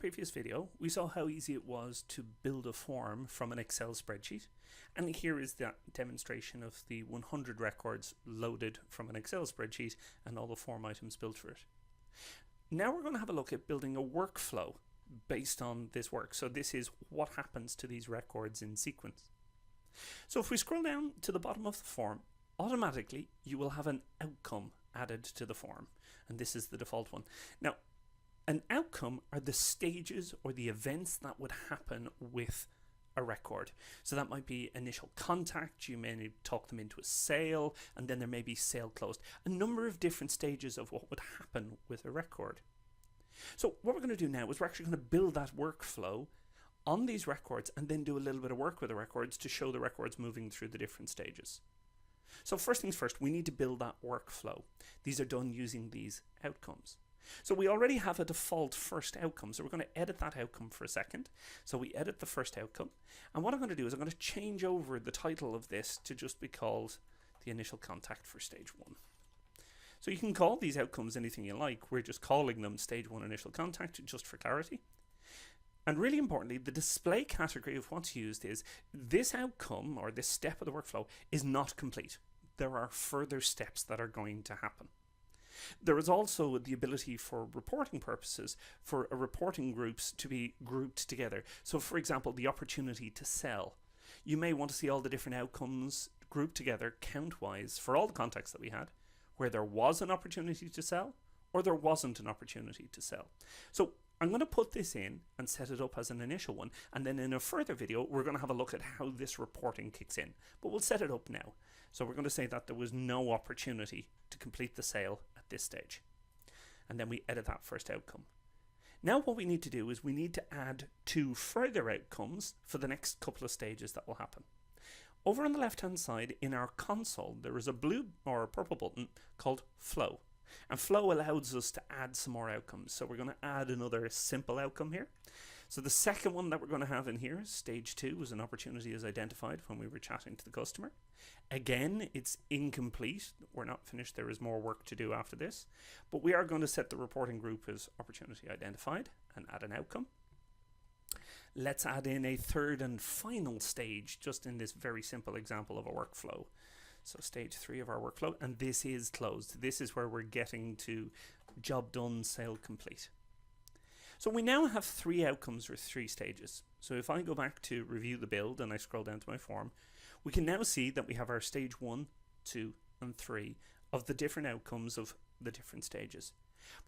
previous video, we saw how easy it was to build a form from an Excel spreadsheet, and here is that demonstration of the 100 records loaded from an Excel spreadsheet and all the form items built for it. Now we're going to have a look at building a workflow based on this work. So this is what happens to these records in sequence. So if we scroll down to the bottom of the form, automatically you will have an outcome added to the form, and this is the default one. Now, an outcome are the stages or the events that would happen with a record. So that might be initial contact, you may talk them into a sale, and then there may be sale closed. A number of different stages of what would happen with a record. So what we're going to do now is we're actually going to build that workflow on these records and then do a little bit of work with the records to show the records moving through the different stages. So first things first, we need to build that workflow. These are done using these outcomes. So we already have a default first outcome, so we're going to edit that outcome for a second. So we edit the first outcome, and what I'm going to do is I'm going to change over the title of this to just be called the initial contact for stage 1. So you can call these outcomes anything you like. We're just calling them stage 1 initial contact just for clarity. And really importantly, the display category of what's used is this outcome or this step of the workflow is not complete. There are further steps that are going to happen. There is also the ability for reporting purposes for reporting groups to be grouped together. So for example, the opportunity to sell. You may want to see all the different outcomes grouped together count-wise for all the contacts that we had, where there was an opportunity to sell or there wasn't an opportunity to sell. So I'm going to put this in and set it up as an initial one, and then in a further video we're going to have a look at how this reporting kicks in, but we'll set it up now. So we're going to say that there was no opportunity to complete the sale at this stage, and then we edit that first outcome. Now what we need to do is we need to add 2 further outcomes for the next couple of stages that will happen. Over on the left hand side in our console there is a blue or a purple button called flow. And flow allows us to add some more outcomes. So we're going to add another simple outcome here. So the second one that we're going to have in here, stage 2, was an opportunity as identified when we were chatting to the customer. Again, it's incomplete. We're not finished. There is more work to do after this. But we are going to set the reporting group as opportunity identified and add an outcome. Let's add in a third and final stage just in this very simple example of a workflow. So stage 3 of our workflow, and this is closed. This is where we're getting to job done, sale complete. So we now have 3 outcomes or 3 stages. So if I go back to review the build and I scroll down to my form, we can now see that we have our stage 1, 2, and 3 of the different outcomes of the different stages.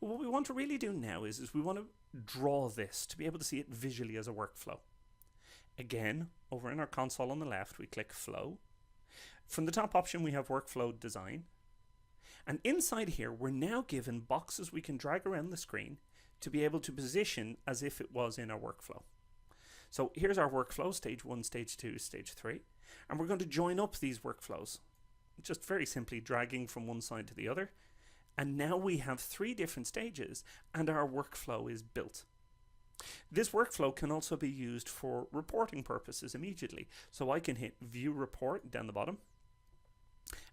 But what we want to really do now is we want to draw this to be able to see it visually as a workflow. Again, over in our console on the left, we click flow. From the top option we have workflow design, and inside here we're now given boxes we can drag around the screen to be able to position as if it was in our workflow. So here's our workflow, stage 1, stage 2, stage 3, and we're going to join up these workflows, just very simply dragging from one side to the other, and now we have 3 different stages and our workflow is built. This workflow can also be used for reporting purposes immediately. So I can hit view report down the bottom.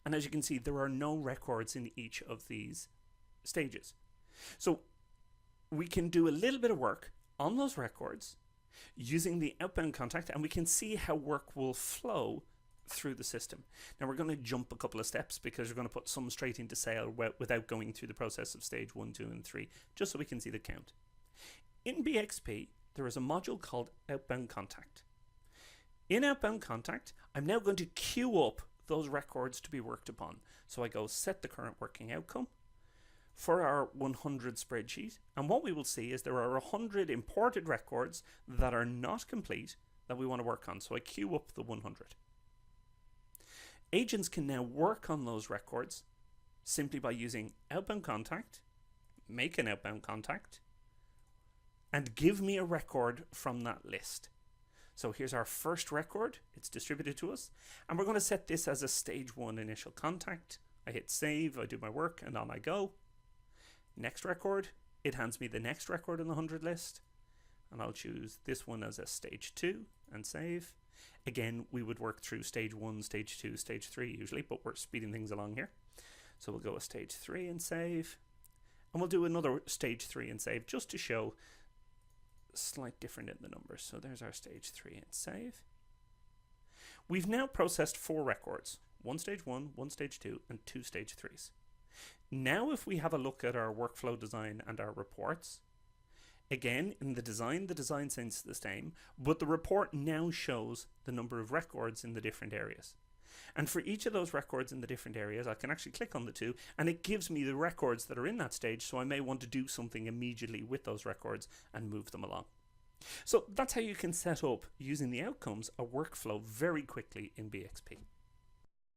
And as you can see, there are no records in each of these stages. So we can do a little bit of work on those records using the outbound contact, and we can see how work will flow through the system. Now we're going to jump a couple of steps because we're going to put some straight into sale without going through the process of stage 1, 2, and 3, just so we can see the count. In BXP, there is a module called Outbound Contact. In Outbound Contact, I'm now going to queue up those records to be worked upon. So I go set the current working outcome for our 100 spreadsheet. And what we will see is there are 100 imported records that are not complete that we want to work on. So I queue up the 100. Agents can now work on those records simply by using Outbound Contact, make an Outbound Contact, and give me a record from that list. So here's our first record. It's distributed to us. And we're going to set this as a stage 1 initial contact. I hit save, I do my work, and on I go. Next record, it hands me the next record in the 100 list. And I'll choose this one as a stage 2 and save. Again, we would work through stage 1, stage 2, stage 3 usually, but we're speeding things along here. So we'll go a stage 3 and save. And we'll do another stage 3 and save just to show slight different in the numbers. So there's our stage 3 and save. We've now processed 4 records, one stage 1, one stage 2, and 2 stage 3s. Now if we have a look at our workflow design and our reports, again, in the design sounds the same, but the report now shows the number of records in the different areas. And for each of those records in the different areas, I can actually click on the 2, and it gives me the records that are in that stage, so I may want to do something immediately with those records and move them along. So that's how you can set up, using the outcomes, a workflow very quickly in BXP.